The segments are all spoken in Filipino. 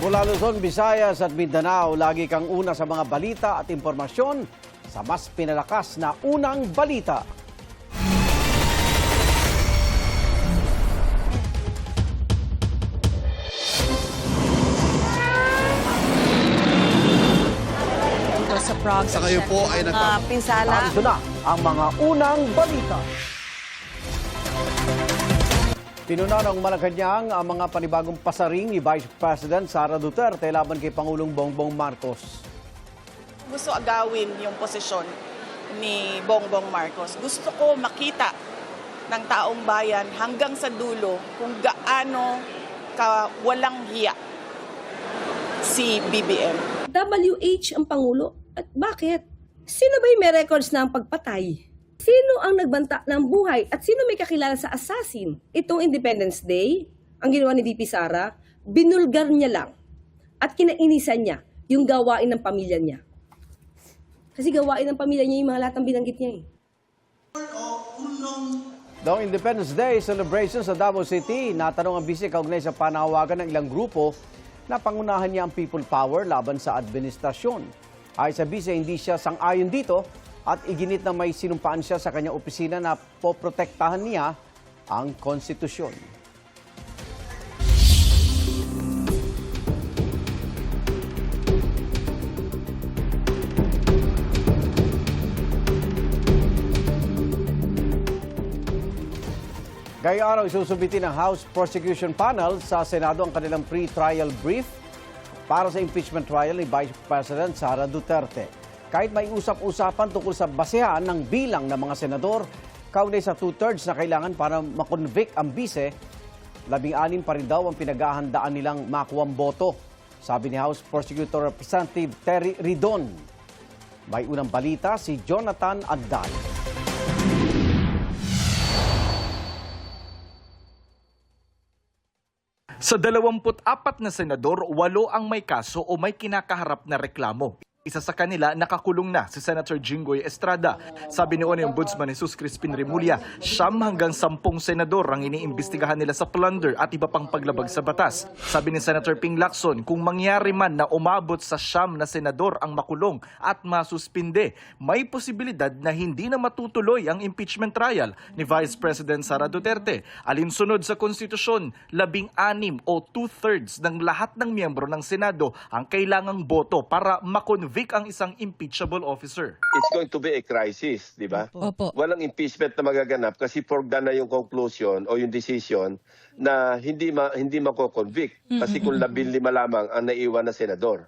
Mula Luzon, Visayas at Mindanao, lagi kang una sa mga balita at impormasyon sa mas pinalakas na unang balita. Sa progress. Sa kayo po ay pinsala. Narito na ang mga unang balita. Pinuna ng Malacanang ang mga panibagong pasaring ni Vice President Sara Duterte laban kay Pangulong Bongbong Marcos. Gusto agawin yung posisyon ni Bongbong Marcos. Gusto ko makita ng taong bayan hanggang sa dulo kung gaano walang hiya si BBM. WH ang Pangulo. At bakit? Sino ba yung may records na ang pagpatay? Sino ang nagbanta ng buhay? At sino may kakilala sa assassin? Itong Independence Day, ang ginawa ni VP Sara, binulgar niya lang. At kinainisan niya yung gawain ng pamilya niya. Kasi gawain ng pamilya niya yung mga lahat ng binanggit niya eh. Noong Independence Day celebration sa Davao City, natanong ang bisi kaugnay sa panahawagan ng ilang grupo na pangunahan niya ang people power laban sa administrasyon. Ay sa bisi, hindi siya sang-ayon dito at iginit na may sinumpaan siya sa kanyang opisina na poprotektahan niya ang konstitusyon. Ngayong araw, isusubiti ng House Prosecution Panel sa Senado ang kanilang pre-trial brief para sa impeachment trial ni Vice President Sara Duterte. Kahit may usap-usapan tungkol sa basehan ng bilang ng mga senador, kaugnay sa 2/3 na kailangan para makonvict ang bise, 16 pa rin daw ang pinaghahandaan nilang makuwang boto, sabi ni House Prosecutor Representative Terry Ridon. May unang balita si Jonathan Agdal. Sa 24 na senador, 8 ang may kaso o may kinakaharap na reklamo. Isa sa kanila, nakakulong na si Senator Jinggoy Estrada. Sabi ni Ombudsman Jesus Crispin Remulla, 9 hanggang 10 senador ang iniimbestigahan nila sa plunder at iba pang paglabag sa batas. Sabi ni Senator Ping Lacson, kung mangyari man na umabot sa 9 na senador ang makulong at masuspinde, may posibilidad na hindi na matutuloy ang impeachment trial ni Vice President Sara Duterte. Alinsunod sa konstitusyon, 16 o 2/3 ng lahat ng miyembro ng Senado ang kailangang boto para makonvict ang isang impeachable officer. It's going to be a crisis, di ba? Opo. Walang impeachment na magaganap kasi foregone na yung conclusion o yung decision na hindi mako-convict. Kasi kung 15 lamang ang naiwan na senador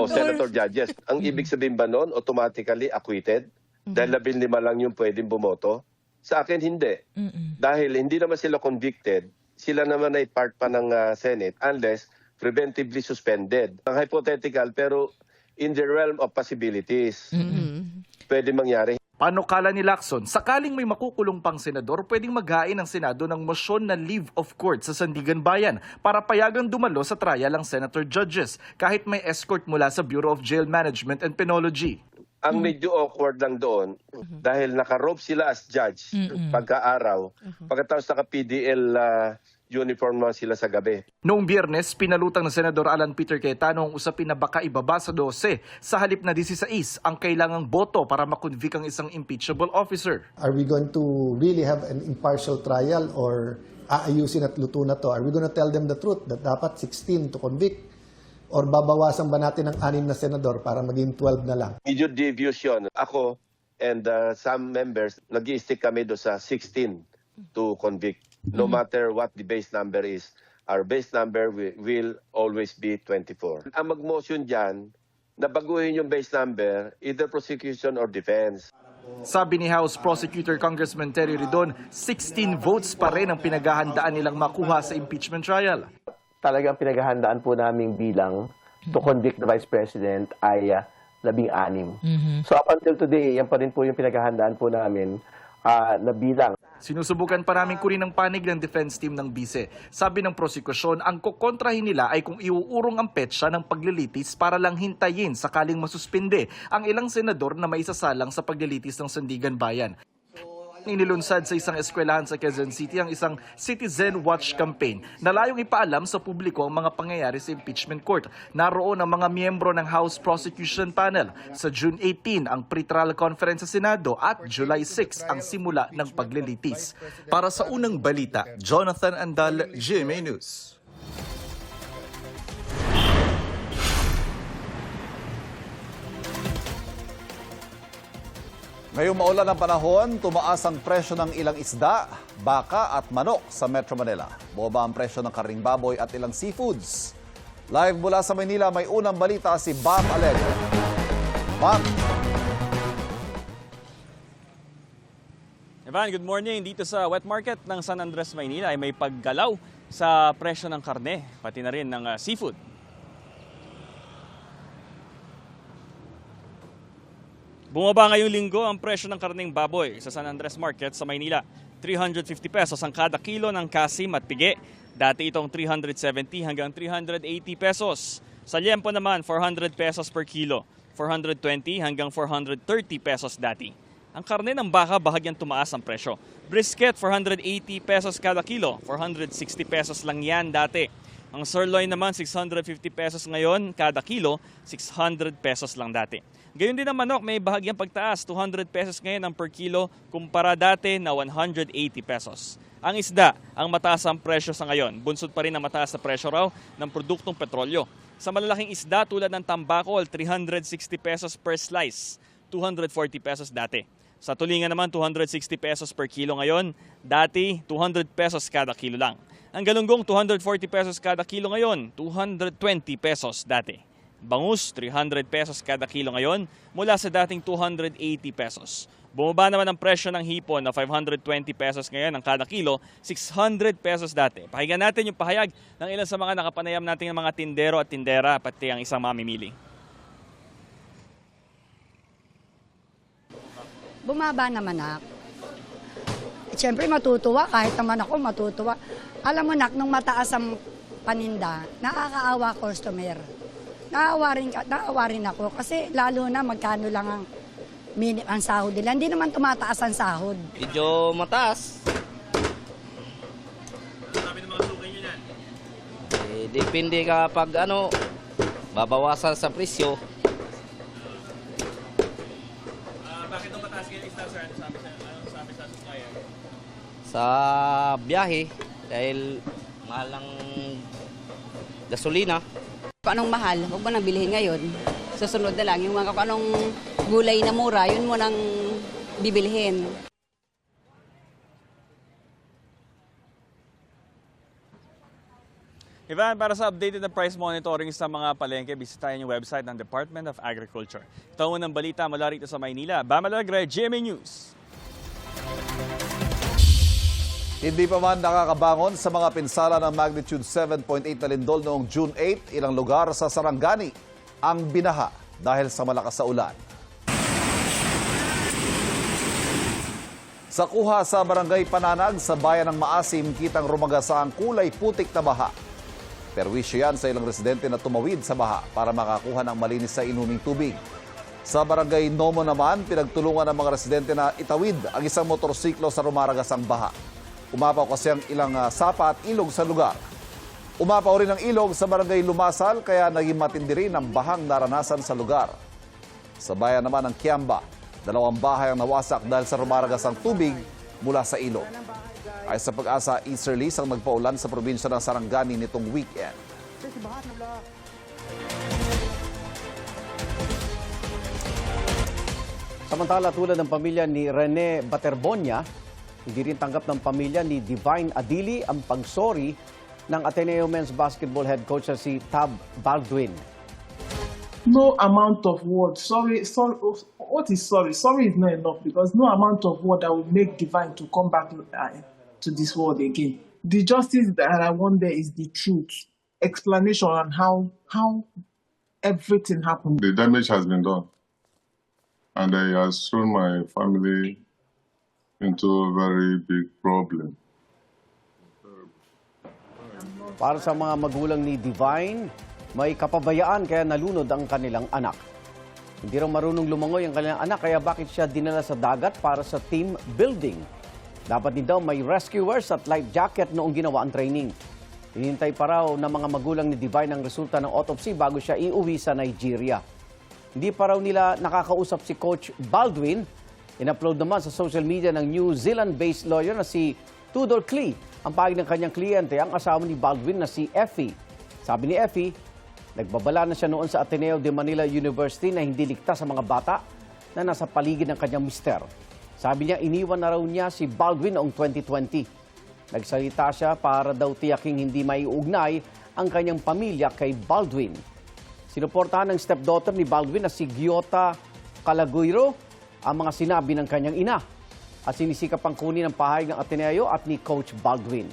o senator judges. Ang ibig sabihin ba noon, automatically acquitted? Dahil 15 lang yung pwedeng bumoto? Sa akin, hindi. Dahil hindi naman sila convicted, sila naman ay part pa ng Senate unless preventively suspended. Ang hypothetical pero in the realm of possibilities. Pwede mangyari. Panukala ni Lacson, sakaling may makukulong pang senador, pwedeng maghain ng Senado ng motion na leave of court sa Sandigan Bayan para payagang dumalo sa trial ang senator judges kahit may escort mula sa Bureau of Jail Management and Penology. Ang medyo awkward lang doon dahil naka-robe sila as judge pagka-araw. Pagkatapos naka-PDL uniform na sila sa gabi. Noong Biyernes, pinalutang ng Senador Alan Peter Cayetano ang usapin na baka ibaba sa 12 sa halip na 16 ang kailangang boto para makonvict ang isang impeachable officer. Are we going to really have an impartial trial or aayusin at luto na to? Are we going to tell them the truth that dapat 16 to convict? Or babawasan ba natin ng 6 na senador para maging 12 na lang? Medyo devious yun. Ako and some members, nag-i-stick kami doon sa 16 to convict. No matter what the base number is, our base number will always be 24. Ang mag-motion dyan, na baguhin yung base number, either prosecution or defense. Sabi ni House Prosecutor Congressman Terry Ridon, 16 votes pa rin ang pinaghahandaan nilang makuha sa impeachment trial. Talagang pinaghahandaan po naming bilang to convict the Vice President ay 16. So up until today, yan pa rin po yung pinaghahandaan po namin na bilang. Sinusubukan pa namin kunin ang panig ng defense team ng bise. Sabi ng prosekusyon, ang kukontrahin nila ay kung iuurong ang petsa ng paglilitis para lang hintayin sakaling masuspinde ang ilang senador na maisasalang sa paglilitis ng Sandigan Bayan. Inilunsad sa isang eskwelahan sa Quezon City ang isang Citizen Watch campaign na layong ipaalam sa publiko ang mga pangyayari sa impeachment court. Naroon ang mga miyembro ng House Prosecution Panel. Sa June 18 ang pre-trial conference sa Senado at July 6 ang simula ng paglilitis. Para sa unang balita, Jonathan Andal, GMA News. Ngayong maulan ang panahon, tumaas ang presyo ng ilang isda, baka at manok sa Metro Manila. Bumaba ang presyo ng karning baboy at ilang seafoods. Live mula sa Maynila, may unang balita si Bam Alegre. Bam! Evan, good morning. Dito sa wet market ng San Andres, Maynila ay may paggalaw sa presyo ng karne, pati na rin ng seafood. Bumaba ngayong linggo ang presyo ng karneng baboy sa San Andres Market sa Maynila. 350 pesos ang kada kilo ng kasim at pigi. Dati itong 370 hanggang 380 pesos. Sa liempo naman, 400 pesos per kilo. 420 hanggang 430 pesos dati. Ang karne ng baka bahagyang tumaas ang presyo. Brisket, 480 pesos kada kilo. 460 pesos lang yan dati. Ang sirloin naman, 650 pesos ngayon kada kilo. 600 pesos lang dati. Gayon din ang manok, may bahagyang pagtaas, 200 pesos ngayon ang per kilo kumpara dati na 180 pesos. Ang isda, ang mataas ang presyo sa ngayon. Bunsod pa rin ang mataas na presyo raw ng produktong petrolyo. Sa malalaking isda tulad ng tambakol, 360 pesos per slice, 240 pesos dati. Sa tulingan naman, 260 pesos per kilo ngayon, dati 200 pesos kada kilo lang. Ang galunggong, 240 pesos kada kilo ngayon, 220 pesos dati. Bangus, 300 pesos kada kilo ngayon mula sa dating 280 pesos. Bumaba naman ang presyo ng hipon na 520 pesos ngayon ang kada kilo, 600 pesos dati. Pakinggan natin yung pahayag ng ilan sa mga nakapanayam nating mga tindero at tindera pati ang isang mamimili. Bumaba naman nak. Siyempre matutuwa, kahit naman ako matutuwa. Alam mo nak, nung mataas ang paninda, nakakaawa customer. Naawa rin ako kasi lalo na magkano lang ang sahod nila. Hindi naman tumataas ang sahod. Medyo mataas. Sabi ng mga sukay nyo yan? Depende kapag babawasan sa presyo. Bakit nung mataas ngayon isda, sir? Ano sabi sa supplier? Sa biyahe, dahil mahal ang gasolina. Kung anong mahal, huwag mo nang bilhin ngayon. Susunod na lang, yung mga kung anong gulay na mura, yun mo nang bibilhin. Ivan, para sa updated na price monitoring sa mga palengke, bisitahin yung website ng Department of Agriculture. Ito ang unang balita mula rito sa Maynila. Bam Alegre, GMA News. Hindi pa man nakakabangon sa mga pinsala ng magnitude 7.8 na lindol noong June 8, ilang lugar sa Sarangani ang binaha dahil sa malakas na ulan. Sa kuha sa barangay Pananag sa bayan ng Maasim, kitang rumagasa ang kulay putik na baha. Perwisyo yan sa ilang residente na tumawid sa baha para makakuha ng malinis sa inuming tubig. Sa barangay Nomo naman, pinagtulungan ng mga residente na itawid ang isang motorsiklo sa rumaragasang baha. Umapaw kasi ang ilang sapa at ilog sa lugar. Umapaw rin ang ilog sa barangay Lumasal kaya naging matindi rin ang bahang naranasan sa lugar. Sa bayan naman ng Kiamba, 2 bahay ang nawasak dahil sa rumaragasang tubig mula sa ilog. Ay sa Pag-asa, easterlies ang nagpaulan sa probinsya ng Sarangani nitong weekend. Samantala, tulad ng pamilya ni Rene Baterbonia, hindi rin tanggap ng pamilya ni Divine Adili ang pagsori ng Ateneo Men's Basketball head coach na si Tab Baldwin. No amount of word, sorry, what is sorry? Sorry is not enough because no amount of word that will make Divine to come back to this world again. The justice that I want there is the truth, explanation on how everything happened. The damage has been done, and it has thrown my family into a very big problem. Para sa mga magulang ni Divine, may kapabayaan kaya nalunod ang kanilang anak. Hindi raw marunong lumangoy ang kanilang anak kaya bakit siya dinala sa dagat para sa team building. Dapat din daw may rescuers at life jacket noong ginawa ang training. Hinihintay pa raw ng mga magulang ni Divine ang resulta ng autopsy bago siya iuwi sa Nigeria. Hindi pa raw nila nakakausap si Coach Baldwin. In-upload naman sa social media ng New Zealand-based lawyer na si Tudor Clee. Ang pahig ng kanyang kliyente ang asawa ni Baldwin na si Effie. Sabi ni Effie, nagbabala na siya noon sa Ateneo de Manila University na hindi ligtas sa mga bata na nasa paligid ng kanyang mister. Sabi niya, iniwan na raw niya si Baldwin noong 2020. Nagsalita siya para daw tiyaking hindi maiugnay ang kanyang pamilya kay Baldwin. Sinuportahan ng stepdaughter ni Baldwin na si Giota Calaguiro ang mga sinabi ng kanyang ina. At sinisikap pang kunin ang pahayag ng Ateneo at ni Coach Baldwin.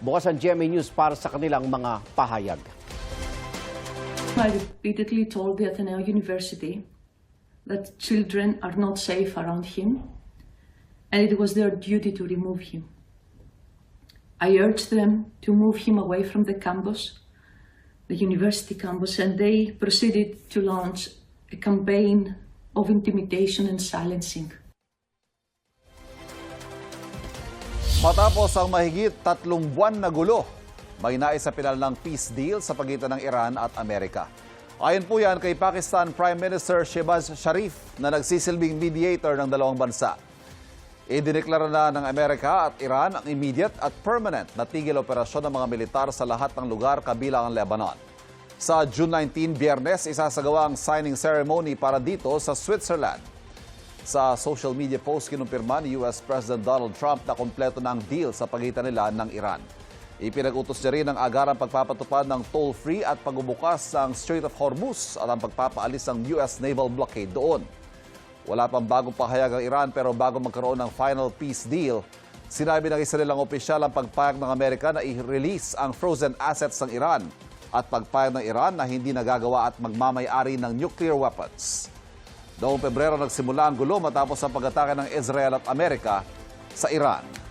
Bukas ang GMA News para sa kanilang mga pahayag. I repeatedly told the Ateneo University that children are not safe around him and it was their duty to remove him. I urged them to move him away from the campus, the university campus, and they proceeded to launch a campaign of intimidation and silencing. Matapos ang mahigit 3 buwan na gulo, may naisapinal ng peace deal sa pagitan ng Iran at Amerika. Ayon po yan kay Pakistan Prime Minister Shehbaz Sharif na nagsisilbing mediator ng dalawang bansa. Idineklara na ng Amerika at Iran ang immediate at permanent na tigil operasyon ng mga militar sa lahat ng lugar kabilang ang Lebanon. Sa June 19, Biyernes, isasagawa ang signing ceremony para dito sa Switzerland. Sa social media post, kinumpirma ni US President Donald Trump na kompleto na ang deal sa pagitan nila ng Iran. Ipinag-utos niya rin ang agarang pagpapatupad ng toll-free at pagbubukas ng Strait of Hormuz at ang pagpapaalis ng US naval blockade doon. Wala pang bagong pahayag ang Iran pero bago magkaroon ng final peace deal, sinabi ng isa nilang opisyal ang pagpayag ng Amerika na i-release ang frozen assets ng Iran at pagpayag ng Iran na hindi nagagawa at magmamay-ari ng nuclear weapons. Noong Pebrero nagsimula ang gulo matapos ang pag-atake ng Israel at Amerika sa Iran.